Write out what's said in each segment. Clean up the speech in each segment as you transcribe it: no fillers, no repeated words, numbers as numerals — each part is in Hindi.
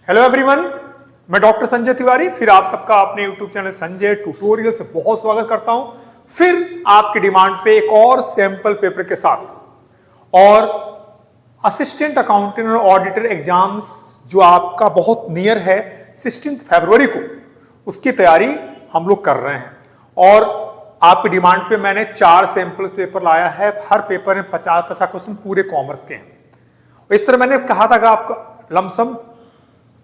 हेलो एवरीवन, मैं डॉक्टर संजय तिवारी फिर आप सबका अपने यूट्यूब चैनल संजय ट्यूटोरियल से बहुत स्वागत करता हूं। फिर आपकी डिमांड पे एक और सैंपल पेपर के साथ और असिस्टेंट अकाउंटेंट और ऑडिटर एग्जाम्स जो आपका बहुत नियर है 16 फरवरी को, उसकी तैयारी हम लोग कर रहे हैं। और आपकी डिमांड पे मैंने 4 सैंपल पेपर लाया है। हर पेपर में 50-50 क्वेश्चन पूरे कॉमर्स के हैं। इस तरह मैंने कहा था कि आपका लमसम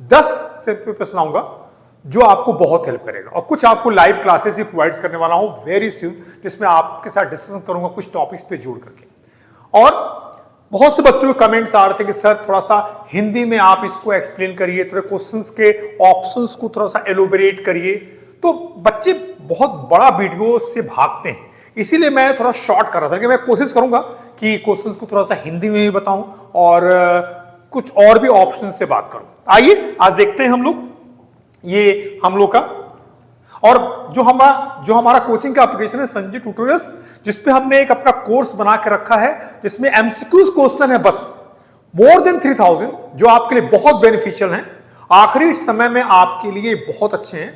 10 सैंपल पेपर लाऊंगा जो आपको बहुत हेल्प करेगा। और कुछ आपको लाइव क्लासेस ही प्रोवाइड करने वाला हूं वेरी सून, जिसमें आपके साथ डिस्कशन करूंगा कुछ टॉपिक्स पे जोड़ करके। और बहुत से बच्चों के कमेंट्स आ रहे थे कि सर थोड़ा सा हिंदी में आप इसको एक्सप्लेन करिए, थोड़े क्वेश्चंस के ऑप्शंस को थोड़ा सा एलोबरेट करिए। तो बच्चे बहुत बड़ा वीडियो से भागते हैं, इसीलिए मैं थोड़ा शॉर्ट कर रहा था कि मैं कोशिश करूंगा कि क्वेश्चंस को थोड़ा सा हिंदी में भी बताऊं और कुछ और भी ऑप्शन से बात करूं। आइए आज देखते हैं हम लोग का और जो हमारा कोचिंग का एप्लीकेशन है संजय ट्यूटोरियल्स, जिसपे हमने एक अपना कोर्स बना के रखा है जिसमें एमसीक्यूज क्वेश्चन है बस मोर देन 3000 जो आपके लिए बहुत बेनिफिशियल हैं, आखिरी समय में आपके लिए बहुत अच्छे हैं,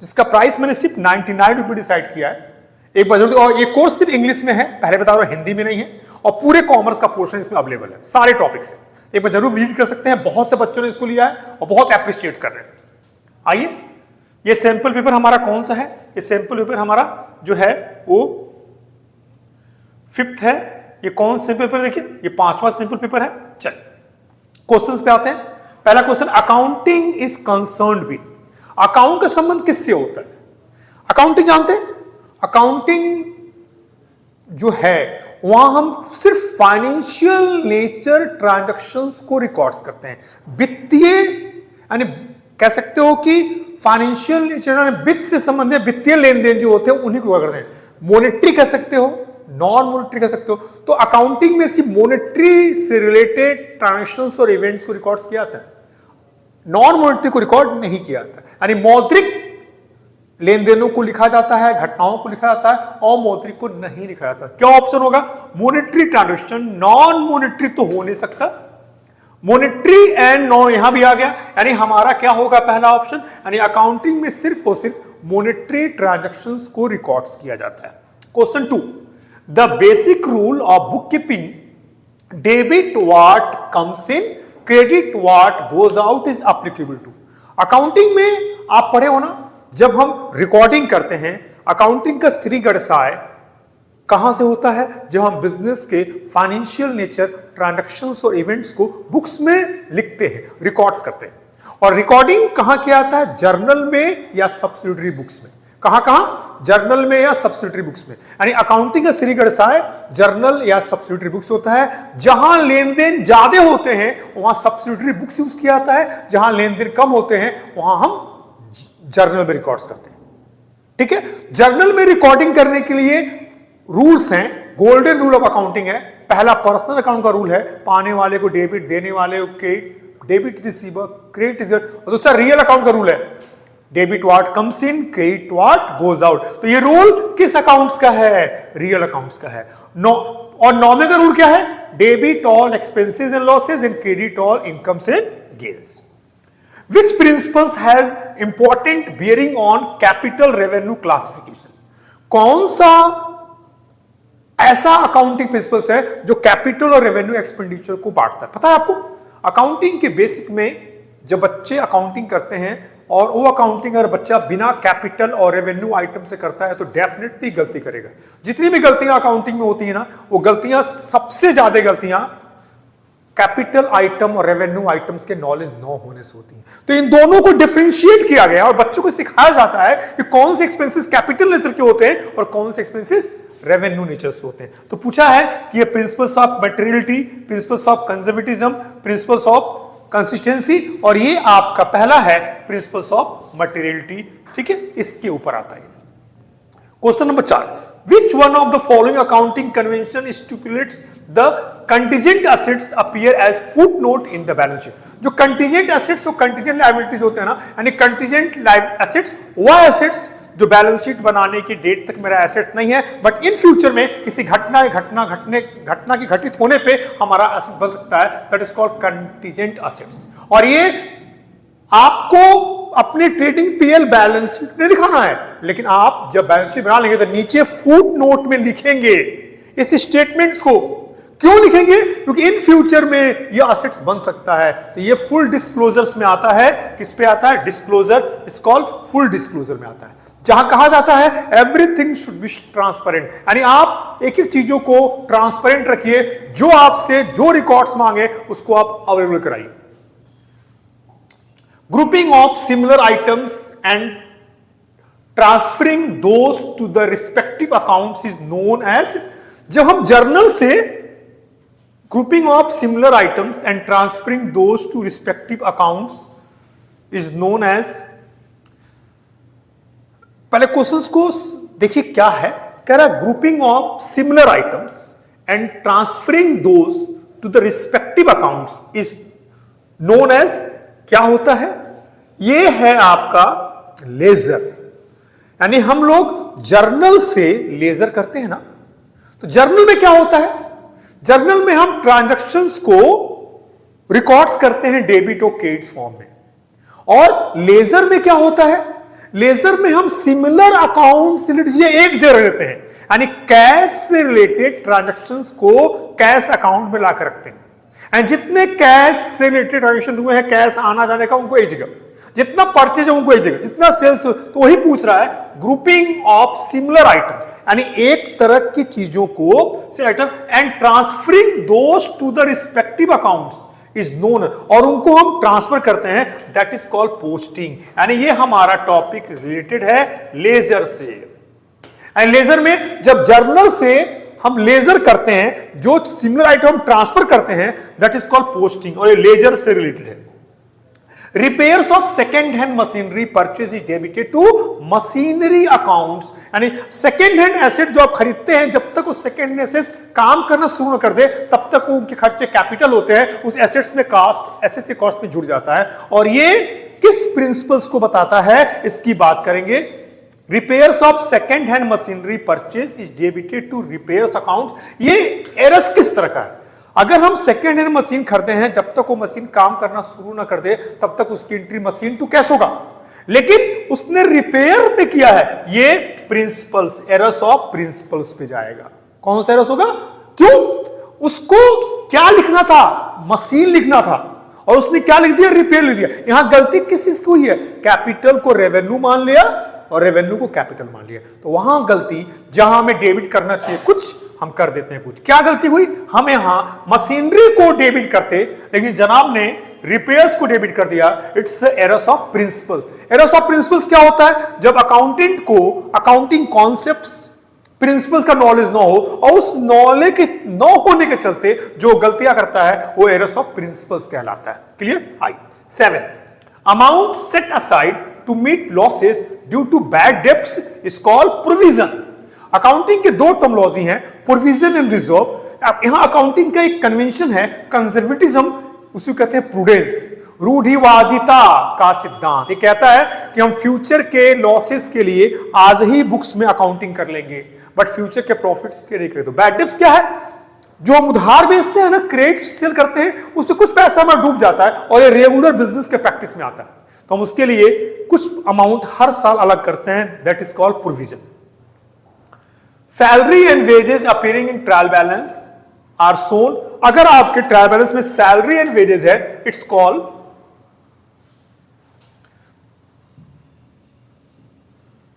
जिसका प्राइस मैंने सिर्फ 99 रुपये डिसाइड किया है। एक बार जरूर, और ये कोर्स सिर्फ इंग्लिश में है, पहले बता रहा हूं हिंदी में नहीं है, और पूरे कॉमर्स का पोर्शन इसमें अवेलेबल है, सारे टॉपिक्स है। एक बार जरूर विजिट कर सकते हैं। बहुत से बच्चों ने इसको लिया है और बहुत अप्रिशिएट कर रहे हैं। आइए, ये सैंपल पेपर हमारा कौन सा है? ये सैंपल पेपर हमारा जो है वो 5th है। ये कौन सैंपल पेपर देखिए, ये 5वां सैंपल पेपर है। चल क्वेश्चंस पे आते हैं। पहला question, accounting is concerned with. Account का संबंध किससे होता है? अकाउंटिंग जानते हैं? अकाउंटिंग जो है वहां हम सिर्फ फाइनेंशियल नेचर ट्रांजैक्शंस को रिकॉर्ड्स करते हैं। वित्तीय यानी कह सकते हो कि फाइनेंशियल नेचर वित्त से संबंधित वित्तीय लेन देन जो होते हैं उन्हीं को करते हैं। मॉनेटरी कह सकते हो, नॉन मॉनेटरी कह सकते हो। तो अकाउंटिंग में सिर्फ मॉनेटरी से रिलेटेड ट्रांजैक्शंस और इवेंट्स को रिकॉर्ड किया जाता है, नॉन मॉनेटरी को रिकॉर्ड नहीं किया जाता। यानी मौद्रिक लेन देनों को लिखा जाता है, घटनाओं को लिखा जाता है, और मौद्रिक को नहीं लिखा जाता। क्या ऑप्शन होगा? Monetary transaction. नॉन मॉनेटरी तो हो नहीं सकता। मॉनेटरी एंड नॉन यहां भी आ गया, यानी हमारा क्या होगा? पहला ऑप्शन, यानी अकाउंटिंग में सिर्फ और सिर्फ मॉनेटरी ट्रांजैक्शंस को रिकॉर्ड्स किया जाता है। Question 2, the basic rule of bookkeeping, debit what comes in, credit what goes out is applicable to. Accounting में आप पढ़े हो ना, जब हम रिकॉर्डिंग करते हैं, अकाउंटिंग का श्रीगढ़साय कहां से होता है? जब हम बिजनेस के फाइनेंशियल नेचर ट्रांजैक्शंस और इवेंट्स को बुक्स में लिखते हैं, रिकॉर्ड्स करते हैं। और रिकॉर्डिंग कहां किया जाता है? जर्नल में या सब्सिडियरी बुक्स में। कहां? जर्नल में या सब्सिडियरी बुक्स में। यानी अकाउंटिंग का श्रीगढ़साय जर्नल या सब्सिडियरी बुक्स होता है। जहां लेन देन ज्यादा होते हैं वहां सब्सिडियरी बुक्स यूज किया जाता है, जहां लेन देन कम होते हैं वहां हम जर्नल में रिकॉर्ड्स करते हैं। ठीक है, जर्नल में रिकॉर्डिंग करने के लिए रूल्स हैं, गोल्डन रूल ऑफ अकाउंटिंग है। पहला पर्सनल अकाउंट का रूल है, पाने वाले को डेबिट, देने वाले को credit, debit receiver, credit is. और दूसरा रियल अकाउंट का रूल है, debit what comes in, credit what goes out. तो ये रूल किस अकाउंट्स का है? रियल अकाउंट्स का है। और नॉमिनल का रूल क्या है? Debit all expenses and losses and credit all incomes and gains. Which principles has important bearing on capital revenue classification? कौन सा ऐसा अकाउंटिंग प्रिंसिपल्स है जो कैपिटल और रेवेन्यू एक्सपेंडिचर को बांटता है? पता है आपको? अकाउंटिंग के बेसिक में जब बच्चे अकाउंटिंग करते हैं और वो अकाउंटिंग अगर बच्चा बिना कैपिटल और रेवेन्यू आइटम से करता है तो डेफिनेटली गलती करेगा। जितनी भी गलतियां अकाउंटिंग में होती है ना, वो गलतियां सबसे ज्यादा गलतियां कैपिटल आइटम और रेवेन्यू आइटम्स के नॉलेज न होने से होती है। तो इन दोनों को डिफरेंशिएट किया गया और बच्चों को सिखाया जाता है कि कौन से एक्सपेंसेस कैपिटल नेचर के होते हैं और कौन से एक्सपेंसेस रेवेन्यू नेचर से होते हैं। तो पूछा है कि ये principles of materiality, principles of conservatism, principles of consistency, और ये आपका पहला है प्रिंसिपल्स ऑफ मटेरियलिटी। ठीक है, इसके ऊपर आता है। Question number 4, which one of the following accounting convention stipulates the contingent assets appear as footnote in the balance sheet? जो contingent assets और contingent liabilities होते हैं ना, यानी contingent assets वह assets जो बैलेंस शीट बनाने की डेट तक मेरा एसेट नहीं है, बट इन फ्यूचर में किसी घटना की घटित होने पे हमारा एसेट बन सकता है, that is called contingent assets. और ये आपको अपनी ट्रेडिंग पीएल बैलेंस शीट नहीं दिखाना है, लेकिन आप जब बैलेंस शीट बना लेंगे तो नीचे फुट नोट में लिखेंगे इस स्टेटमेंट्स को। क्यों लिखेंगे? क्योंकि इन फ्यूचर में ये असेट्स बन सकता है, तो ये फुल डिस्क्लोजर्स में आता है। किस पे आता है? Disclosure is called full disclosure में आता है, जहां कहा जाता है एवरीथिंग शुड बी ट्रांसपेरेंट, यानी आप एक एक चीजों को ट्रांसपेरेंट रखिए, जो आपसे जो रिकॉर्ड्स मांगे उसको आप अवेलेबल कराइए। Grouping of similar items and transferring those to the respective accounts is known as, जब हम जर्नल से grouping of similar items and transferring those to respective accounts is known as, पहले क्वेश्चंस को देखिए क्या है। कह रहा है grouping of similar items and transferring those to the respective accounts is known as, क्या होता है? ये है आपका लेजर, यानी हम लोग जर्नल से लेजर करते हैं ना, तो जर्नल में क्या होता है? जर्नल में हम ट्रांजैक्शंस को रिकॉर्ड्स करते हैं डेबिट और क्रेडिट फॉर्म में, और लेजर में क्या होता है? लेजर में हम सिमिलर अकाउंट से एक जगह रहते हैं, यानी कैश से रिलेटेड ट्रांजैक्शंस को कैश अकाउंट में लाकर रखते हैं। एंड जितने कैश से रिलेटेड ट्रांजैक्शन हुए हैं, कैश आना जाने का, उनको एक जगह, जितना परचेज है उनको एक जगह, जितना सेल्स, तो वही पूछ रहा है ग्रुपिंग ऑफ सिमिलर आइटम्स, यानी एक तरह की चीजों को से item and transferring those to the respective accounts is known, और उनको हम ट्रांसफर करते हैं, दैट इज कॉल्ड पोस्टिंग। यानी ये हमारा टॉपिक रिलेटेड है लेजर से। एंड लेजर में जब जर्नल से हम लेजर करते हैं, जो सिमिलर आइटम हम ट्रांसफर करते हैं, दैट इज कॉल्ड पोस्टिंग, और ये लेजर से रिलेटेड है। Repairs of second hand machinery purchase is debited to machinery accounts, यानी सेकेंड हैंड एसेट जो आप खरीदते हैं, जब तक उस सेकेंड हैंड एसेट्स काम करना शुरू न कर दे, तब तक उनके खर्चे कैपिटल होते हैं, उस एसेट्स में कास्ट, एसेट्स के कॉस्ट में जुड़ जाता है। और ये किस प्रिंसिपल्स को बताता है, इसकी बात करेंगे। Repairs of second hand machinery purchase is debited to repairs account, ये एरर्स किस तरह का है? अगर हम सेकेंड हैंड मशीन खरीदे हैं, जब तक वो मशीन काम करना शुरू ना कर दे, तब तक उसकी एंट्री मशीन टू कैश होगा, लेकिन उसने रिपेयर में किया है, ये प्रिंसिपल्स, एरर्स ऑफ प्रिंसिपल्स पे जाएगा। कौन सा एरर्स होगा? क्यों? उसको क्या लिखना था? मशीन लिखना था, और उसने क्या लिख दिया? रिपेयर लिख दिया। यहां गलती किस चीज की हुई है? कैपिटल को रेवेन्यू मान लिया और रेवेन्यू को कैपिटल मान लिया, तो वहां गलती, जहां हमें डेबिट करना चाहिए कुछ, हम कर देते हैं कुछ। क्या गलती हुई? हम यहां मशीनरी को डेबिट करते, लेकिन जनाब ने रिपेयर्स को डेबिट कर दिया। It's errors of principles. Errors of principles क्या होता है? जब अकाउंटेंट को अकाउंटिंग कॉन्सेप्ट्स, प्रिंसिपल्स का नॉलेज ना हो, और उस नॉलेज के न होने के चलते जो गलतियां करता है, वो एरर्स ऑफ प्रिंसिपल्स कहलाता है। क्लियर? आई 7th, amount set aside to meet losses due to bad debts is called provision. Accounting के दो टर्मिनोलॉजी हैं, प्रोविजन एंड रिजर्व। यहां अकाउंटिंग का एक कन्वेंशन है, कंजर्वेटिज्म, उसे कहते हैं प्रूडेंस, रूढ़िवादिता का सिद्धांत। ये कहता है कि हम फ्यूचर के लॉसेस के लिए आज ही बुक्स में अकाउंटिंग कर लेंगे, बट फ्यूचर के प्रॉफिट्स के लिए कर दो। बैड डेब्ट्स क्या है? जो हम उधार बेचते हैं ना, क्रेडिट सेल करते हैं, उससे कुछ पैसा हमारा डूब जाता है, और ये रेगुलर बिजनेस के प्रैक्टिस में आता है, तो हम उसके लिए कुछ अमाउंट हर साल अलग करते हैं, that is called provision. Salary and wages appearing in trial balance are shown. अगर आपके ट्रायल बैलेंस में सैलरी एंड वेजेस है, इट्स कॉल्ड,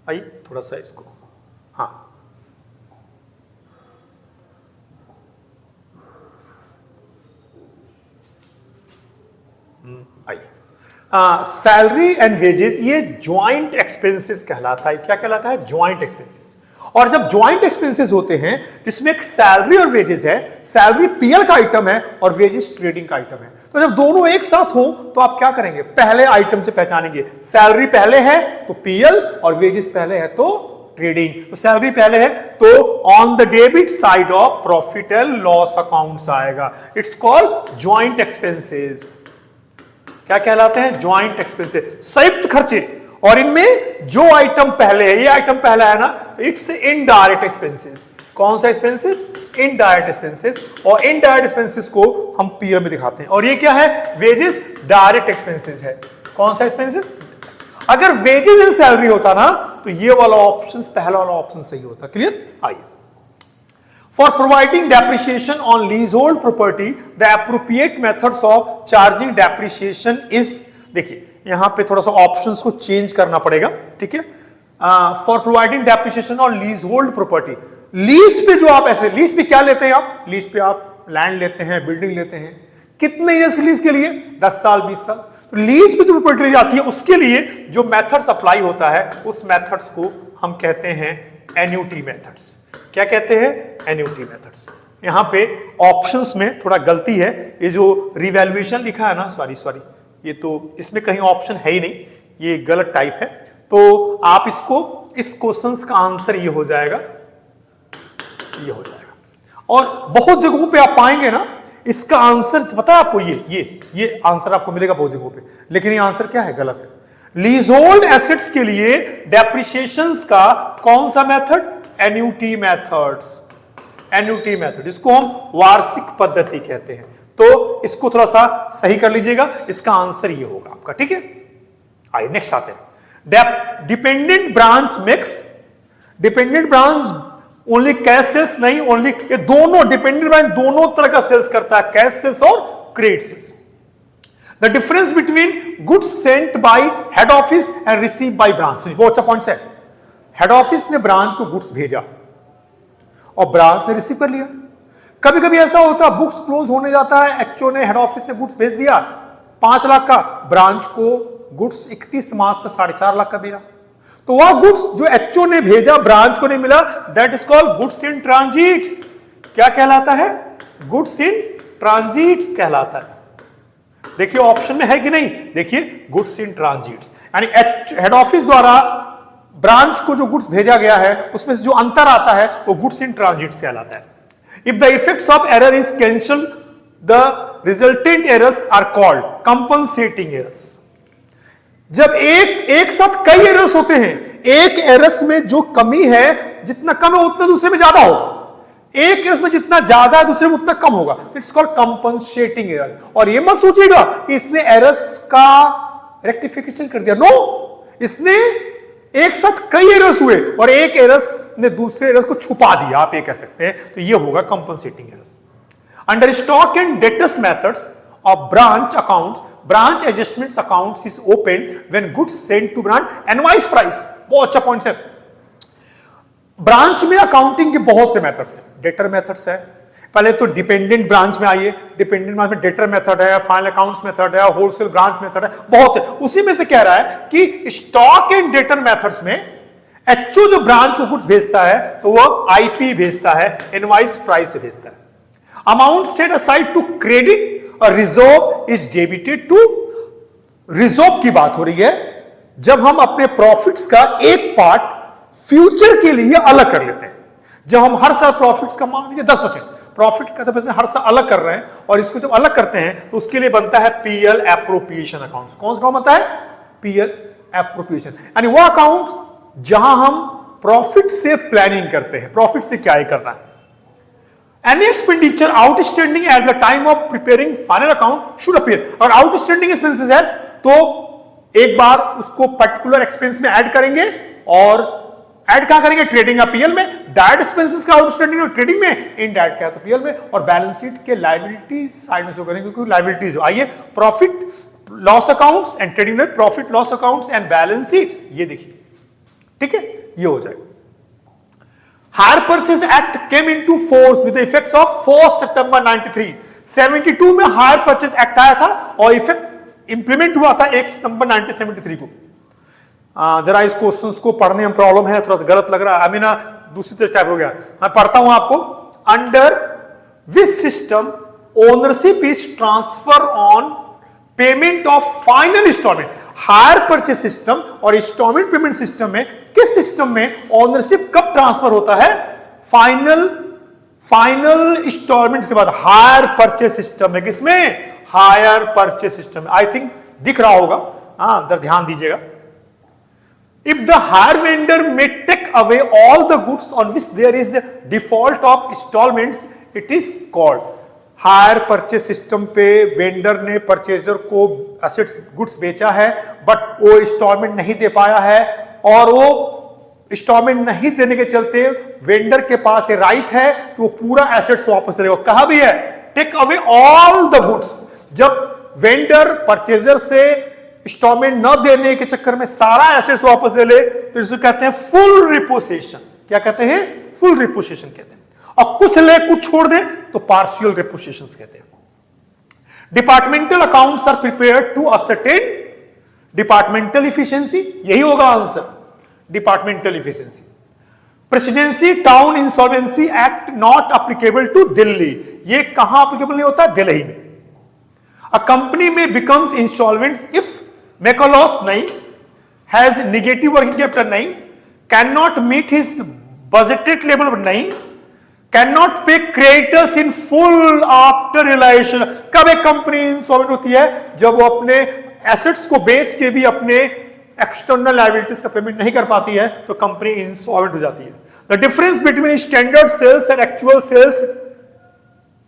आइए थोड़ा सा इसको, हाँ, आइए, सैलरी एंड वेजेस ये ज्वाइंट एक्सपेंसेस कहलाता है। क्या कहलाता है? Joint expenses. और जब ज्वाइंट एक्सपेंसेस होते हैं, जिसमें एक सैलरी और वेजेस है, सैलरी पीएल का आइटम है और वेजेस ट्रेडिंग का आइटम है, तो जब दोनों एक साथ हो तो आप क्या करेंगे? पहले आइटम से पहचानेंगे, सैलरी पहले है तो पीएल, और वेजेस पहले है तो ट्रेडिंग। तो सैलरी पहले है तो on the debit side of profit and loss accounts आएगा। It's called joint expenses. क्या कहलाते हैं? ज्वाइंट एक्सपेंसेस, संयुक्त खर्चे। और इनमें जो आइटम पहले है, ये आइटम पहला है ना, इट्स इनडायरेक्ट एक्सपेंसेस। कौन सा एक्सपेंसेस? Indirect expenses. और इनडायरेक्ट एक्सपेंसेस को हम पीएल में दिखाते हैं। और ये क्या है? वेजेस डायरेक्ट एक्सपेंसेस है। कौन सा एक्सपेंसेस? अगर वेजेस एंड सैलरी होता ना तो ये वाला ऑप्शन, पहला वाला ऑप्शन सही होता। क्लियर? आइए, for providing depreciation on lease hold property the appropriate methods of charging depreciation is, देखिए यहां पे थोड़ा सा ऑप्शंस को चेंज करना पड़ेगा, ठीक है। For providing depreciation on lease hold property, lease पे जो आप ऐसे, लीज पे क्या लेते हैं आप? लीज पे आप लैंड लेते हैं, बिल्डिंग लेते हैं, कितने ईयर्स की लीज के लिए? 10 साल 20 साल। तो लीज पे जो प्रॉपर्टी ली जाती है उसके लिए जो मेथड्स अप्लाई होता है उस मेथड्स को हम कहते हैं एन्युटी मेथड्स। क्या कहते हैं? Annuity methods. यहां पे ऑप्शंस में थोड़ा गलती है, ये जो रिवैल्यूएशन लिखा है ना, सॉरी ये तो इसमें कहीं ऑप्शन है ही नहीं, ये गलत टाइप है। तो आप इसको, इस क्वेश्चन का आंसर ये हो जाएगा, ये हो जाएगा। और बहुत जगहों पे आप पाएंगे ना इसका आंसर, पता है आपको, ये आंसर आपको मिलेगा बहुत जगहों पे, लेकिन ये आंसर क्या है? गलत है। लीजहोल्ड एसेट्स के लिए डेप्रिसिएशंस का कौन सा method? Annuity methods. Annuity method, इसको हम वार्षिक पद्धति कहते हैं। तो इसको थोड़ा सा सही कर लीजिएगा, इसका आंसर ये होगा आपका, ठीक है। आइए नेक्स्ट आते हैं। Dependent branch mix, dependent branch only cash sales नहीं, ओनली, ये दोनों डिपेंडेंट ब्रांच दोनों तरह का सेल्स करता है, कैश सेल्स और credit sales. The difference between goods sent by head office and receive by branch, बहुत अच्छा पॉइंट है। हेड ऑफिस ने ब्रांच को गुड्स भेजा और ब्रांच ने रिसीव कर लिया। कभी कभी ऐसा होता है बुक्स क्लोज होने जाता है, एचओ ने, हेड ऑफिस ने गुड्स भेज दिया 5 लाख का, ब्रांच को गुड्स 31 मार्च से 4.5 लाख का भेजा। तो वह गुड्स जो एचओ ने भेजा ब्रांच को नहीं मिला, that is called goods in transits. क्या कहलाता है? गुड्स इन ट्रांजिट्स कहलाता है। देखिए ऑप्शन में है कि नहीं, देखिए गुड्स इन ट्रांजिट्स, यानी हेड ऑफिस द्वारा ब्रांच को जो गुड्स भेजा गया है उसमें से जो अंतर आता है वो गुड्स इन ट्रांजिट्स कहलाता है। If the effects of error is cancel, the resultant errors are called compensating errors. जब एक साथ कई एरर्स होते हैं, एक एरर्स में जो कमी है, जितना कम है उतना दूसरे में ज्यादा होगा, एक एरर्स में जितना ज्यादा है दूसरे में उतना कम होगा, इट्स कॉल्ड कंपनसेटिंग एरर। और ये मत सोचिएगा कि इसने एरर्स का रेक्टिफिकेशन कर दिया, नो, इसने एक साथ कई एरर्स हुए और एक एरर्स ने दूसरे एरर्स को छुपा दिया, आप ये कह सकते हैं। तो ये होगा compensating errors. Under stock and debtors methods of branch accounts, branch adjustments accounts is opened when goods sent to branch invoice price। बहुत अच्छा पॉइंट है। ब्रांच में अकाउंटिंग के बहुत से मेथड्स हैं, डेटर मेथड्स है। पहले तो डिपेंडेंट ब्रांच में आइए, डिपेंडेंट ब्रांच में डेटर मेथड है, फाइनल अकाउंट्स मेथड है, होलसेल ब्रांच मेथड है, बहुत है। उसी में से कह रहा है कि स्टॉक एंड डेटर मेथड्स में एचओ जो ब्रांच को गुड्स भेजता है तो वो आईपी भेजता है, इनवॉइस प्राइस से भेजता है। Amount set aside to credit और reserve is debited to, reserve की बात हो रही है जब हम अपने प्रॉफिट्स का एक पार्ट फ्यूचर के लिए अलग कर लेते हैं। जब हम हर साल प्रॉफिट्स का मान लीजिए 10% प्रॉफिट का 10% हर साल अलग कर रहे हैं, और इसको जब अलग करते हैं तो उसके लिए बनता है पीएल एप्रोप्रिएशन अकाउंट। कौन सा बनता है? पीएल एप्रोप्रिएशन, यानी वो अकाउंट जहां हम प्रॉफिट से प्लानिंग करते हैं, प्रॉफिट से क्या करना है। Any expenditure outstanding at the time of preparing final account should appear। और outstanding expenses है तो एक बार उसको पर्टिकुलर एक्सपेंस में ऐड करेंगे, और ऐड कहां करेंगे? ट्रेडिंग या पीएल में। डायरेक्ट एक्सपेंसेस का आउटस्टैंडिंग और ट्रेडिंग में, इनडायरेक्ट क्या तो पीएल में, और बैलेंस शीट के लायबिलिटीज साइड में शो करेंगे क्योंकि लायबिलिटीज हो। आइए profit loss accounts and trading में profit loss accounts and balance sheet, ये देखिए, ठीक है, ये हो जाएगा। Hire purchase act came into force with the effects of 4 सितंबर 93। 72 में हायर परचेज एक्ट आया था और इफेक्ट इंप्लीमेंट हुआ था 1 सितंबर 1973 को। जरा इस क्वेश्चंस को पढ़ने में प्रॉब्लम है, थोड़ा सा गलत लग रहा है, अमीना दूसरी तरह टाइप हो गया। मैं पढ़ता हूं आपको। Under which system ownership is transfer on payment of final instalment. Hire purchase system और इंस्टॉलमेंट पेमेंट सिस्टम में किस सिस्टम में ओनरशिप कब ट्रांसफर होता है? फाइनल इंस्टॉलमेंट के बाद हायर परचेज सिस्टम है। किसमें? Higher purchase system. I think दिख रहा होगा, हाँ, ध्यान दीजिएगा। If the hire vendor may take away all the goods on which there is a default of installments, it is called। Higher purchase system पे वेंडर ने परचेजर को एसेट्स गुड्स बेचा है, बट वो इंस्टॉलमेंट नहीं दे पाया है, और वो इंस्टॉलमेंट नहीं देने के चलते वेंडर के पास ये राइट है कि वो पूरा एसेट्स वापस लेगा। कहा भी है take away all the goods. जब वेंडर परचेजर से इंस्टॉलमेंट न देने के चक्कर में सारा एसेट्स वापस ले ले तो इसको कहते हैं फुल रिपोसेशन। क्या कहते हैं? फुल रिपोसेशन कहते हैं। और कुछ ले कुछ छोड़ दे तो पार्शियल रिपोसेशन कहते हैं। Departmental accounts are prepared to ascertain departmental efficiency, यही होगा answer, departmental efficiency. Presidency town insolvency act not applicable to Delhi, ये कहां अप्लीकेबल नहीं होता? दिल्ली में। अ कंपनी में becomes insolvent if make a loss, नहीं, हैज नेगेटिव वर्किंग कैपिटल, नहीं, can not meet his budgeted level, नहीं, can not pay creditors in full after realisation. कब एक कंपनी इंसॉल्वेंट होती है? जब वो अपने एसेट्स को बेच के भी अपने एक्सटर्नल लायबिलिटीज का पेमेंट नहीं कर पाती है तो कंपनी इंसॉल्वेंट हो जाती है। The difference between standard sales and actual sales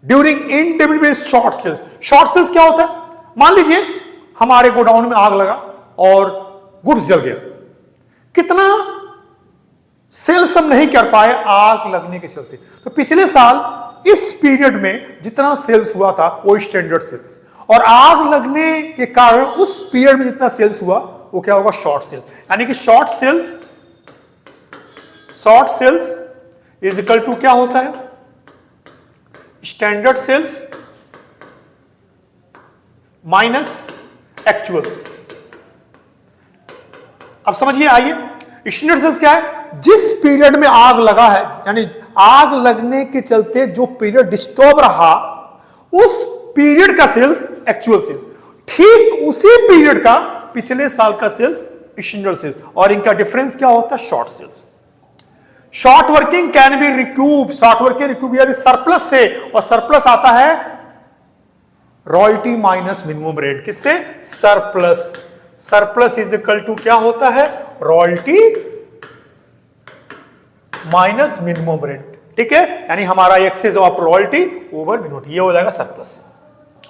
during इनडेबिट में शॉर्ट सेल्स। शॉर्ट सेल्स क्या होता है? मान लीजिए हमारे गोडाउन में आग लगा और गुड्स जल गया, कितना सेल्स हम नहीं कर पाए आग लगने के चलते, तो पिछले साल इस पीरियड में जितना सेल्स हुआ था वो स्टैंडर्ड सेल्स, और आग लगने के कारण उस पीरियड में जितना सेल्स हुआ वो क्या होगा? Short sales. यानी कि short sales is equal to क्या होता है? Standard sales minus actual sales. अब समझिए, आइए, स्टैंडर्ड सेल्स क्या है? जिस पीरियड में आग लगा है, यानी आग लगने के चलते जो पीरियड डिस्टर्ब रहा उस पीरियड का सेल्स एक्चुअल सेल्स, ठीक उसी पीरियड का पिछले साल का सेल्स स्टैंडर्ड सेल्स, और इनका डिफरेंस क्या होता है? Short sales. Short working can be recoup, short working recoup यानी सरप्लस से, और सरप्लस आता है रॉयल्टी माइनस मिनिमम रेट। किससे? Surplus. Surplus is equal to क्या होता है? Royalty minus minimum rate. ठीक है, यानी हमारा excess of royalty over minimum, ये हो जाएगा सरप्लस।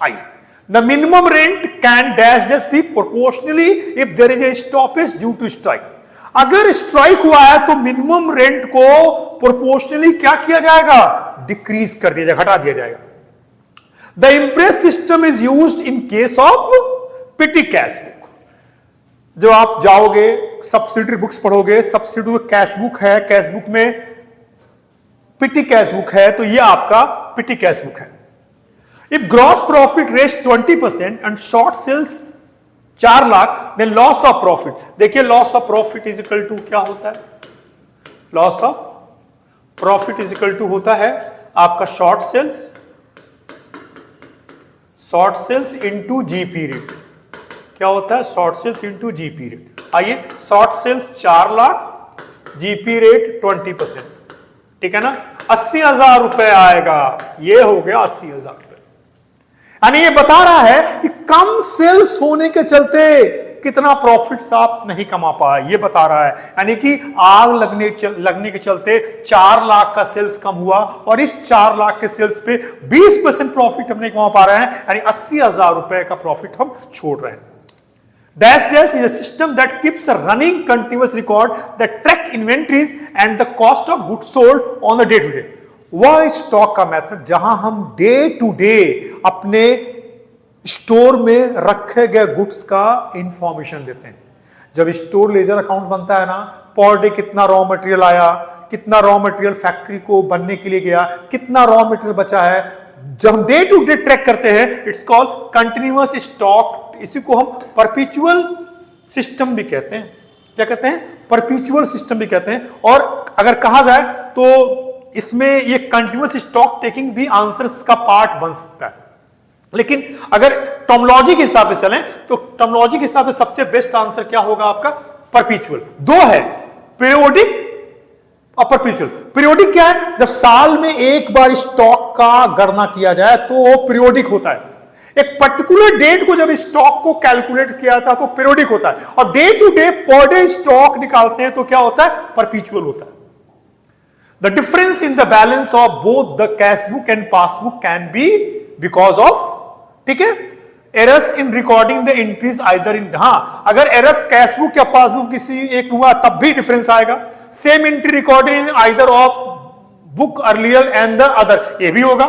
आइए, the minimum rent can dash dash be proportionately if there is a stoppage due to strike. अगर स्ट्राइक हुआ है तो मिनिमम रेंट को प्रोपोर्शनली क्या किया जाएगा? डिक्रीज कर दिया जाएगा, हटा दिया जाएगा। The imprest system is used in case of petty cash book. जो आप जाओगे सब्सिडरी बुक्स पढ़ोगे, सब्सिडरी कैश बुक है, कैश बुक में पिटी कैश बुक है, तो ये आपका पिटी कैश बुक है। If gross profit rate 20% and short sales 4 lakh, then loss of profit. देखिए, loss of profit is equal to क्या होता है? Loss of profit is equal to होता है आपका short sales into GP rate. क्या होता है? Short sales into GP rate. आइए, short sales 4 lakh, GP rate 20%, ठीक है ना? 80,000 रुपए आएगा, ये हो गया 80,000 रुपए। यानी ये बता रहा है कि कम सेल्स होने के चलते कितना प्रॉफिट्स आप नहीं कमा पाए, ये बता रहा है। यानी कि आग लगने के चलते 4 लाख का सेल्स कम हुआ, और इस 4 लाख के सेल्स पे 20% प्रॉफिट हम नहीं कमा पा रहे हैं, यानी 80,000 रुपए का प्रॉफिट हम छोड़ रहे हैं। Dash dash is a system that keeps a running continuous record that track inventories and the cost of goods sold on the day to day. वह स्टॉक का मेथड जहां हम डे टू डे अपने स्टोर में रखे गए गुड्स का इंफॉर्मेशन देते हैं। जब स्टोर लेजर अकाउंट बनता है ना, पर डे कितना रॉ मटेरियल आया, कितना रॉ मटेरियल फैक्ट्री को बनने के लिए गया, कितना रॉ मटेरियल बचा है, जब हम डे टू डे ट्रैक करते हैं, इट्स कॉल्ड कंटिन्यूअस स्टॉक। इसी को हम परपेचुअल सिस्टम भी कहते हैं। क्या कहते हैं? परपेचुअल सिस्टम भी कहते हैं। और अगर कहा जाए तो इसमें ये कंटिन्यूअस स्टॉक टेकिंग भी आंसर्स का पार्ट बन सकता है। लेकिन अगर टर्मिनोलॉजी के हिसाब से चलें तो टर्मिनोलॉजी के हिसाब से सबसे बेस्ट आंसर क्या होगा आपका? परपेचुअल। 2 है, पीरियोडिक और परपेचुअल। पीरियोडिक क्या है? जब साल में एक बार स्टॉक का गणना किया जाए तो वो पीरियोडिक होता है। एक पर्टिकुलर डेट को जब स्टॉक को कैलकुलेट किया था तो पीरियोडिक होता है, और डे टू डे पर डे स्टॉक निकालते हैं तो क्या होता है? परपेचुअल होता है। The difference in the balance of both the cash book and passbook can be because of, ठीक है, errors in recording the entries either in, हाँ अगर एरर्स कैश बुक या पासबुक किसी एक हुआ तब भी डिफरेंस आएगा। Same entry recorded in either of book earlier and the other, ये भी होगा।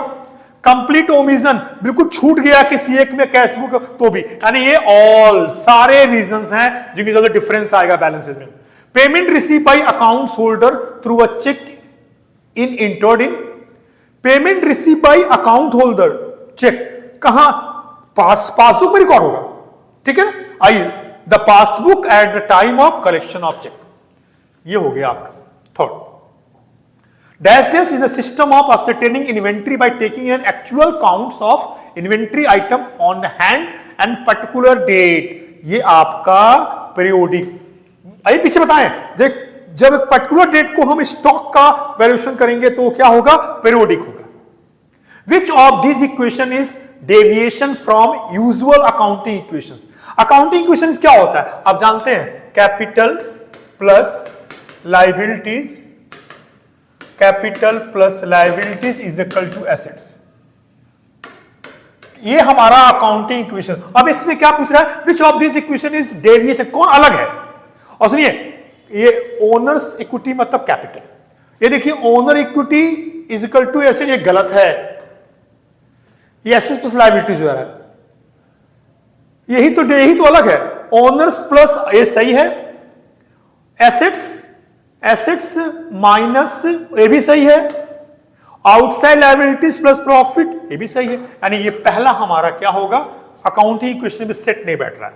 कंप्लीट ओमिशन, बिल्कुल छूट गया किसी एक में कैश बुक तो भी, यानी ये ऑल सारे रीजंस हैं जिनकी वजह से डिफरेंस आएगा बैलेंसेस में। Payment receive by account holder through a cheque in entered in, payment receive by account holder, cheque कहां, पासबुक में रिकॉर्ड होगा, ठीक है ना। आइए, the passbook at the time of collection of cheque, ये हो गया आपका third. Dash dash is a system of ascertaining inventory by taking an actual counts of inventory item on hand and particular date. ये आपका periodic, आइए पीछे बताएं, जब एक पर्टिकुलर डेट को हम स्टॉक का वैल्यूएशन करेंगे तो क्या होगा, periodic होगा। Which of these equation is deviation from usual accounting equations? Accounting equations क्या होता है आप जानते हैं, capital plus liabilities, capital plus liabilities is equal to assets, ये हमारा अकाउंटिंग इक्वेशन। अब इसमें क्या पूछ रहा है, which of this equation is deviation, कौन अलग है। और सुनिए, ये ओनर्स इक्विटी मतलब कैपिटल, ये देखिए owner equity is equal to asset, ये गलत है, ये एसेट्स प्लस लाइबिलिटीज हो रहा है, यही तो अलग है। ओनर्स प्लस, ये सही है, एसेट्स माइनस, ये भी सही है, आउटसाइड लायबिलिटीज प्लस प्रॉफिट, ये भी सही है। यानी ये पहला हमारा क्या होगा, अकाउंटिंग इक्वेशन में सेट नहीं बैठ रहा है।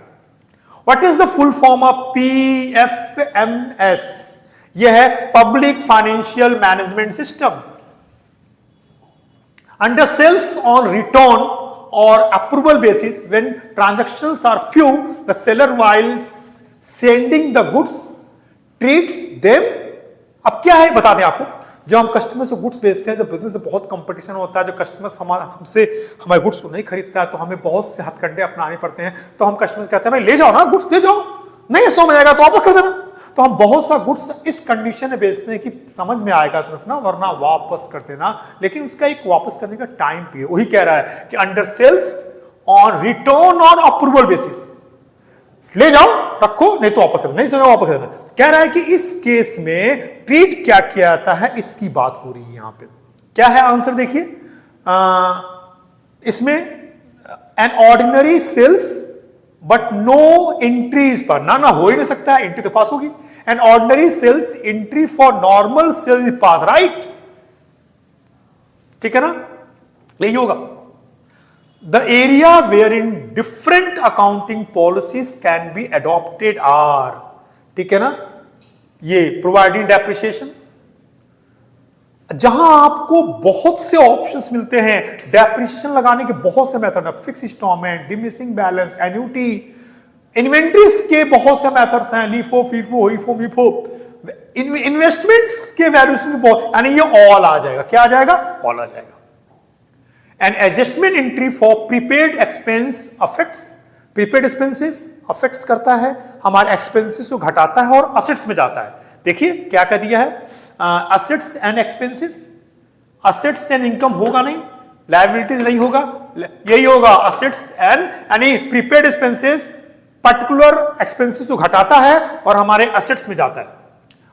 What is the full form of PFMS? यह है public financial management system. Under sales on return और approval basis when transactions are few, the seller while sending the goods treats them. अब क्या है बता दें आपको, जब हम कस्टमर से गुड्स बेचते हैं, जब बिजनेस से बहुत कंपटीशन होता है, जो कस्टमर हमसे हमारे गुड्स को नहीं खरीदता है, तो हमें बहुत से हथकंडे अपनाने पड़ते हैं। तो हम कस्टमर से कहते हैं भाई ले जाओ ना गुड्स, ले जाओ, नहीं समझ आएगा तो वापस कर देना। तो हम बहुत सा गुड्स इस कंडीशन में बेचते हैं कि समझ में आएगा तो रखना, वरना वापस कर देना। लेकिन उसका एक वापस करने का टाइम पीरियड, वही कह रहा है कि अंडर सेल्स ऑन रिटर्न और अप्रूवल बेसिस, ले जाओ रखो, नहीं तो वापस कर देना, नहीं समझ वापस कर देना। कह रहा है कि इस केस में ट्रीट क्या किया जाता है, इसकी बात हो रही है यहां पे। क्या है आंसर देखिए, इसमें an ordinary sales but no entries पर, ना हो ही नहीं सकता है, एंट्री तो पास होगी। N ordinary sales entry for normal sales pass, right, ठीक है ना, यही होगा। The area wherein different accounting policies can be adopted are, ठीक है ना, ये प्रोवाइडिंग डेप्रिसिएशन, जहां आपको बहुत से ऑप्शंस मिलते हैं डेप्रिसिएशन लगाने के, बहुत से मेथड है, fix instalment, diminishing balance, annuity, inventories के बहुत से मेथड्स हैं, LIFO, FIFO, HIFO, MIFO, investments के वैल्यूएशन के बहुत, यानी ये ऑल आ जाएगा। क्या आ जाएगा, ऑल आ जाएगा। An adjustment entry for prepaid expense affects, prepaid expenses affects करता है हमारे expenses को घटाता है और assets में जाता है। देखिए क्या कह दिया है, assets and expenses, assets and income होगा नहीं, liabilities नहीं होगा, यही होगा assets and, यानी prepaid expenses particular expenses को घटाता है और हमारे assets में जाता है।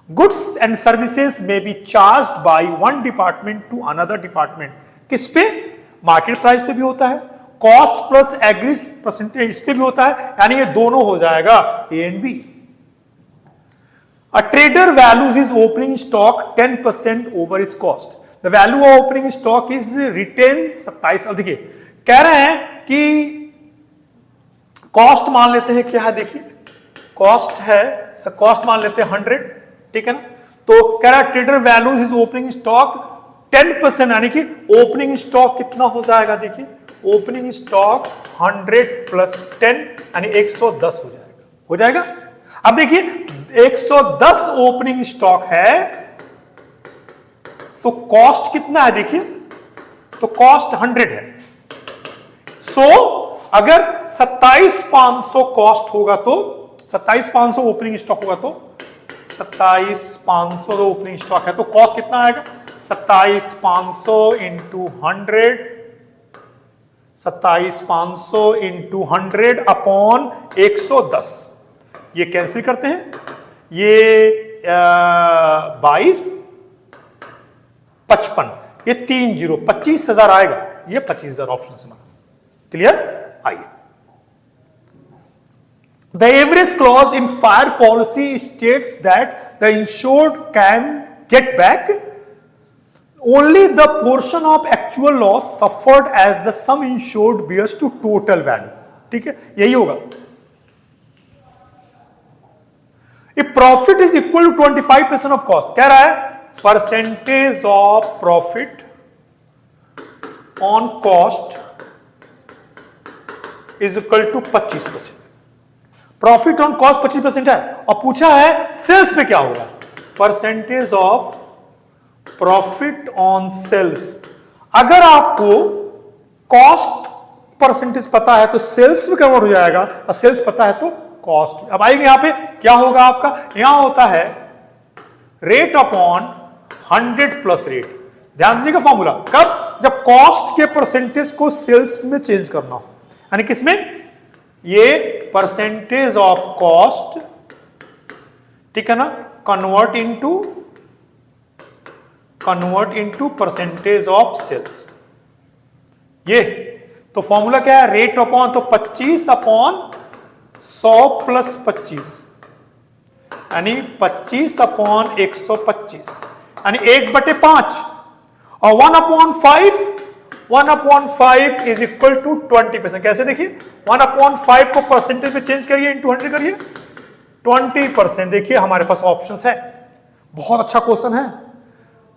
Goods and services may be charged by one department to another department, किस पे, मार्केट प्राइस पे भी होता है, कॉस्ट प्लस एग्रीज परसेंटेज इस पे भी होता है, यानी ये दोनों हो जाएगा A and B. A trader values is opening stock 10% over is cost, the value of opening stock is written 27। अब देखिए कह रहे हैं कि कॉस्ट मान लेते हैं, क्या है देखिए, कॉस्ट है, कॉस्ट मान लेते हैं 100, ठीक है ना। तो कह रहा है trader values is opening stock 10%, यानी कि ओपनिंग स्टॉक कितना हो जाएगा, देखिए ओपनिंग स्टॉक 100 प्लस 10 यानी 110 हो जाएगा, हो जाएगा। अब देखिए 110 ओपनिंग स्टॉक है तो कॉस्ट कितना है, देखिए तो कॉस्ट 100 है। सो अगर 27,500 कॉस्ट होगा तो 27,500 ओपनिंग स्टॉक होगा तो 27,500 ओपनिंग स्टॉक है तो कॉस्ट कितना आएगा, 27,500 इंटू 100 27,500 इंटू 100 अपॉन 110, ये कैंसिल करते हैं, ये 22 55, ये 3 जीरो 25,000 आएगा, ये 25,000 ऑप्शन से। क्लियर? आइए, the average clause in fire policy states that the insured can get back only the portion of actual loss suffered as the sum insured bears to total value। ठीक है, यही होगा। if profit is equal to 25% of cost, कह रहा है percentage of profit on cost is equal to 25%। Profit on cost 25% है, और पूछा है सेल्स पे क्या होगा, percentage of profit on sales. अगर आपको कॉस्ट परसेंटेज पता है तो सेल्स में कन्वर्ट हो जाएगा, और सेल्स पता है तो कॉस्ट। अब आएंगे यहां पे, क्या होगा आपका, यहां होता है रेट अपॉन 100 प्लस रेट। ध्यान दीजिएगा फॉर्मूला, कब, जब कॉस्ट के परसेंटेज को सेल्स में चेंज करना हो, यानी किसमें, ये परसेंटेज ऑफ कॉस्ट, ठीक है ना, convert into percentage of sales. ये तो फॉर्मूला क्या है, रेट अपॉन, तो 25 अपॉन 100 प्लस 25, यानी 25 अपॉन 125, यानी 1/5, और 1/5, 1/5 इज इक्वल टू 20%। कैसे देखिए, 1/5 को परसेंटेज में चेंज करिए, इंटू 100 करिए, 20%। देखिए हमारे पास ऑप्शंस है। बहुत अच्छा क्वेश्चन है।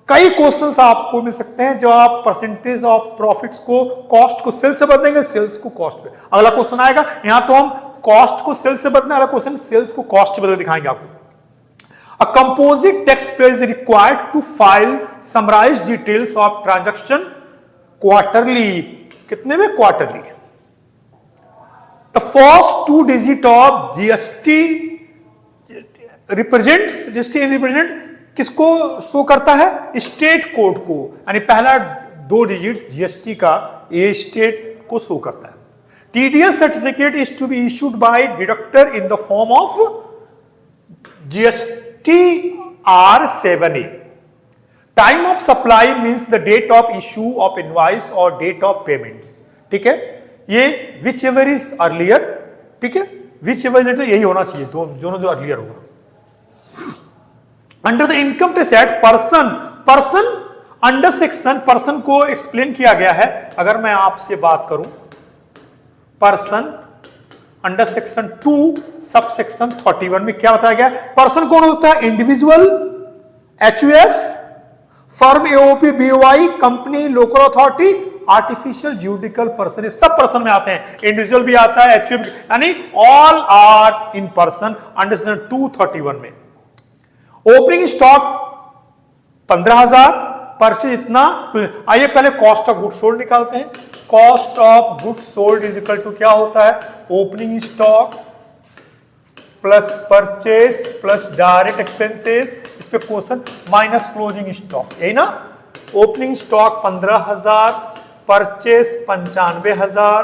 कई क्वेश्चंस आपको मिल सकते हैं जो आप परसेंटेज ऑफ प्रॉफिट्स को, कॉस्ट को सेल्स से बदलेंगे, सेल्स को कॉस्ट पे। अगला क्वेश्चन आएगा, यहां तो हम कॉस्ट को सेल्स से बदलने, अगला क्वेश्चन सेल्स को कॉस्ट से बदल दिखाएंगे आपको। A composite taxpayer is required to file summarized details of transaction quarterly। कितने में, quarterly. The first 2 digit of GST represent किसको शो करता है, स्टेट कोड को, यानी पहला 2 डिजिट जीएसटी का ये स्टेट को शो करता है। TDS certificate is to be issued by deductor in the form of GSTR7A। Time of supply means the date of issue of invoice और डेट ऑफ पेमेंट्स। ठीक है, ये विच एवर इज अर्लियर, ठीक है, विच एवर लेटर यही होना चाहिए, दोनों जो अर्लियर होगा। Under the income tax act person under section, person को एक्सप्लेन किया गया है। अगर मैं आपसे बात करूं, person under section 2 sub section 31 में क्या बताया गया, पर्सन कौन होता है, individual, HUF, firm, AOP, BOI, company, local authority, artificial judicial person, ये सब पर्सन में आते हैं। इंडिविजुअल भी आता है, HUF, यानी all are in person under section 231 में। ओपनिंग स्टॉक 15,000, परचेज इतना। आइए पहले कॉस्ट ऑफ गुड्स सोल्ड निकालते हैं। Cost of goods sold is equal to क्या होता है, opening stock plus purchase plus direct expenses, इस पे क्वेश्चन, माइनस क्लोजिंग स्टॉक, यही ना। Opening stock 15,000, purchase 95,000,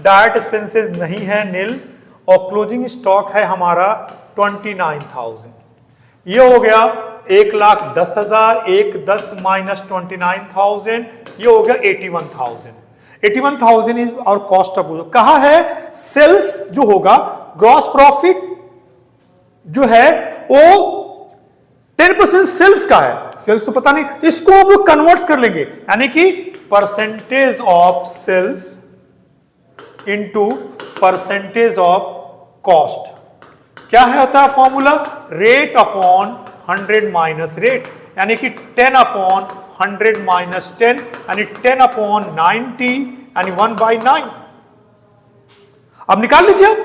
direct expenses नहीं है, नील, और क्लोजिंग स्टॉक है हमारा 29,000। ये हो गया 1,10,000, 1,10 माइनस 29,000, ये हो गया 81,000। 81,000 इज और कॉस्ट ऑफ गुड्स। कहा है सेल्स जो होगा, ग्रॉस प्रॉफिट जो है वो 10% सेल्स का है, सेल्स तो पता नहीं, इसको हम लोग कन्वर्ट कर लेंगे, यानी कि percentage of sales into percentage of cost. क्या है होता है formula, rate upon 100 minus rate, यानी कि 10 अपॉन 100 माइनस 10, यानी 10 अपॉन 90, यानी 1/9। अब निकाल लीजिए आप,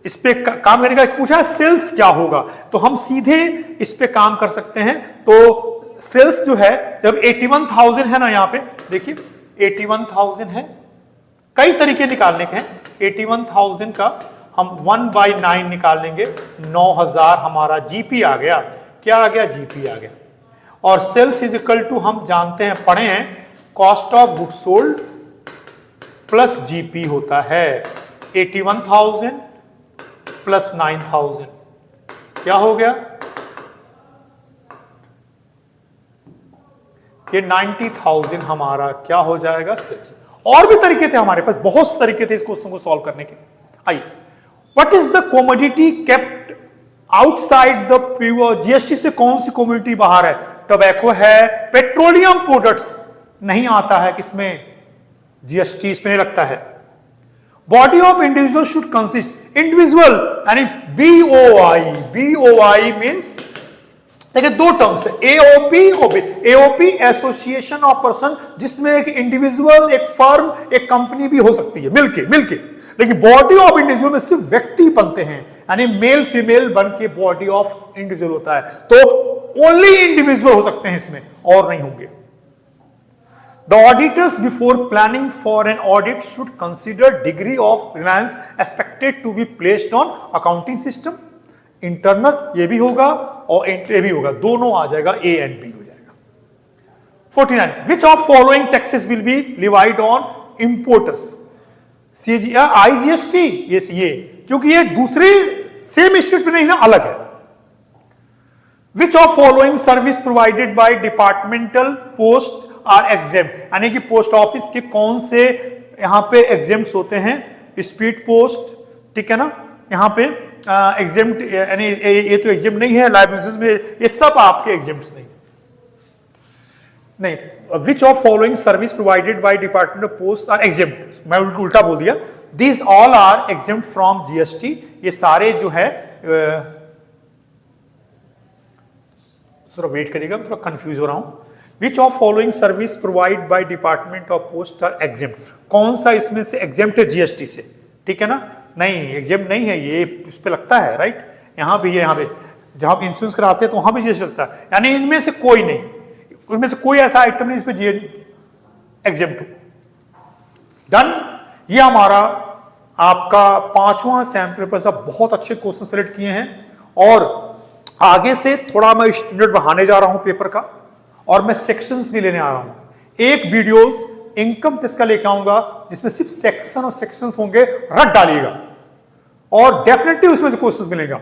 इस पे काम करने का पूछा है सेल्स क्या होगा, तो हम सीधे इस पे काम कर सकते हैं। तो सेल्स जो है, जब 81,000 है ना, यहां पे देखिए 81,000 है, कई तरीके निकालने के हैं। 81,000 का हम 1/9 निकाल लेंगे, 9,000 हमारा जीपी आ गया। क्या आ गया, जीपी आ गया। और सेल्स इज इक्वल टू हम जानते हैं, पढ़े हैं, cost of goods sold plus GP होता है 81,000 प्लस 9,000, क्या हो गया? ये 90,000 हमारा क्या हो जाएगा? सेल्स। और भी तरीके थे हमारे पास, बहुत से तरीके थे इस क्वेश्चन को सॉल्व करने के। आइए, what is the commodity kept outside the pure? GST से कौन सी कमोडिटी बाहर है? टोबैको है, पेट्रोलियम प्रोडक्ट्स नहीं आता है किसमें? जीएसटी इसमें नहीं लगता है। Body of individual should consist, individual यानी बीओआई, बीओआई मींस देखिए दो टर्म्स है, AOP, OB. AOP association of person, जिसमें एक इंडिविजुअल, एक फर्म, एक कंपनी भी हो सकती है मिलके मिलके, लेकिन बॉडी ऑफ इंडिविजुअल में सिर्फ व्यक्ति बनते हैं, यानी मेल फीमेल बन के बॉडी ऑफ इंडिविजुअल होता है, तो ओनली इंडिविजुअल हो सकते हैं इसमें, और नहीं होंगे। The auditors before planning for an audit should consider degree of reliance expected to be placed on accounting system. Internal ये भी होगा और ये भी होगा, दोनों आ जाएगा, A and B हो जाएगा। 49. Which of following taxes will be levied on importers? IGST, yes ये, क्योंकि ये दूसरी सेम स्टेट पे नहीं ना, अलग है। Which of following service provided by departmental post are exempt, यानी कि पोस्ट ऑफिस के कौन से यहां पे एग्जेम्प्ट होते हैं? स्पीड पोस्ट, ठीक है ना, यहां पे एग्जेम्प्ट, यानी ये तो एग्जेम्प्ट नहीं है, लाइव बिजनेस में ये सब आपके एग्जेम्प्ट नहीं। Which of following service provided by department of post are exempt, मैं उल्टा बोल दिया, these all are exempt from GST. ये सारे जो है, थोड़ा वेट करिएगा, थोड़ा कंफ्यूज हो रहा हूं। Which of following service provided by Department of Post are exempt? कौन सा इसमें से एग्जेम्प्ट है जीएसटी से? ठीक है ना, नहीं एग्जेम्प्ट नहीं है, ये इस पे लगता है, राइट? यहां भी, यहाँ पे जहां इंश्योरेंस कराते हैं तो वहां भी जीएसटी लगता है, यानी इनमें से कोई नहीं, उनमें से कोई ऐसा आइटम नहीं इसमें एग्जेम्प्ट हो। डन। ये हमारा आपका 5वां सैंपल पेपर से बहुत अच्छे क्वेश्चन सेलेक्ट किए हैं, और आगे से थोड़ा मैं स्टैंडर्ड बढ़ाने जा रहा हूं पेपर का, और मैं सेक्शंस भी लेने आ रहा हूं। एक वीडियोस इनकम टैक्स का लेके आऊंगा जिसमें सिर्फ सेक्शन और सेक्शंस होंगे, रट डालिएगा, और डेफिनेटली उसमें से क्वेश्चंस मिलेगा।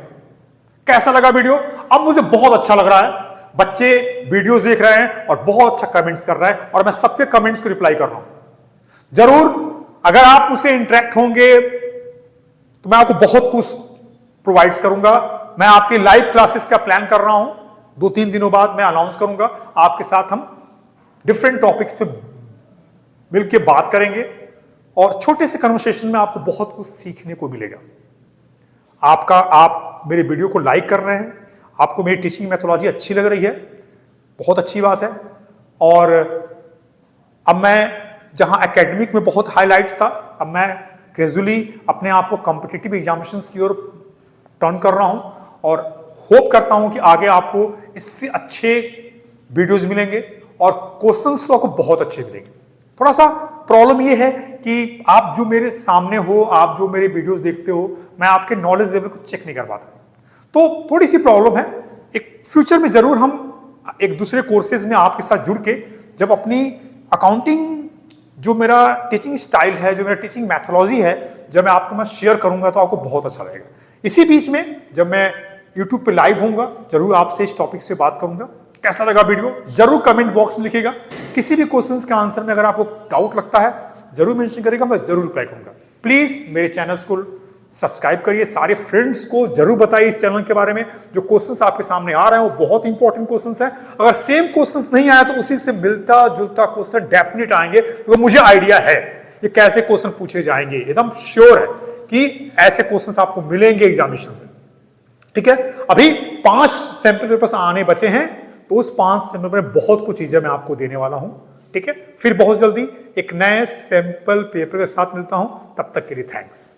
कैसा लगा वीडियो? अब मुझे बहुत अच्छा लग रहा है, बच्चे वीडियोस देख रहे हैं और बहुत अच्छा कमेंट्स कर रहे हैं, और मैं सबके कमेंट्स को रिप्लाई कर रहा हूं। जरूर अगर आप उससे इंटरेक्ट होंगे तो मैं आपको बहुत कुछ प्रोवाइड्स करूंगा। मैं आपके लाइव क्लासेस का प्लान कर रहा हूं, 2-3 दिनों बाद मैं अनाउंस करूंगा, आपके साथ हम डिफरेंट टॉपिक्स पे मिलके बात करेंगे, और छोटे से कन्वर्सेशन में आपको बहुत कुछ सीखने को मिलेगा। आप मेरे वीडियो को लाइक कर रहे हैं, आपको मेरी टीचिंग मेथोडोलॉजी अच्छी लग रही है, बहुत अच्छी बात है। और अब मैं जहां एकेडमिक में बहुत हाईलाइट्स था, अब मैं ग्रेजुअली अपने आप को कॉम्पिटिटिव एग्जामिनेशंस की ओर टर्न कर रहा हूं, और होप करता हूं कि आगे आपको इससे अच्छे वीडियोस मिलेंगे और क्वेश्चंस तो आपको बहुत अच्छे मिलेंगे। थोड़ा सा प्रॉब्लम ये है कि आप जो मेरे सामने हो, आप जो मेरे वीडियोस देखते हो, मैं आपके नॉलेज लेवल को चेक नहीं कर पाता, तो थोड़ी सी प्रॉब्लम है। एक फ्यूचर में जरूर हम एक दूसरे कोर्सेज में आपके साथ जुड़ के, जब अपनी अकाउंटिंग जो मेरा टीचिंग स्टाइल है, जो मेरा टीचिंग मैथोलॉजी है, जब मैं आपको शेयर करूंगा तो आपको बहुत अच्छा लगेगा। इसी बीच में जब मैं YouTube पे लाइव होऊंगा, जरूर आपसे इस टॉपिक से बात करूंगा। कैसा लगा वीडियो जरूर कमेंट बॉक्स में लिखिएगा। किसी भी क्वेश्चंस के आंसर में अगर आपको डाउट लगता है जरूर मेंशन करिएगा, मैं जरूर रिप्लाई करूंगा। प्लीज मेरे चैनल्स को सब्सक्राइब करिए, सारे फ्रेंड्स को जरूर बताइए इस चैनल के बारे में। जो क्वेश्चंस आपके सामने आ रहे हैं वो बहुत इंपॉर्टेंट क्वेश्चंस हैं। अगर सेम क्वेश्चंस नहीं आया तो उसी से मिलता जुलता क्वेश्चन डेफिनेट आएंगे, क्योंकि मुझे आइडिया है ये कैसे क्वेश्चन पूछे जाएंगे। एकदम श्योर है कि ऐसे क्वेश्चन आपको मिलेंगे एग्जामिनेशन में। ठीक है, अभी 5 सैंपल पेपर्स आने बचे हैं, तो उस 5 सैंपल में बहुत कुछ चीजें मैं आपको देने वाला हूं। ठीक है, फिर बहुत जल्दी एक नए सैंपल पेपर के साथ मिलता हूं, तब तक के लिए थैंक्स।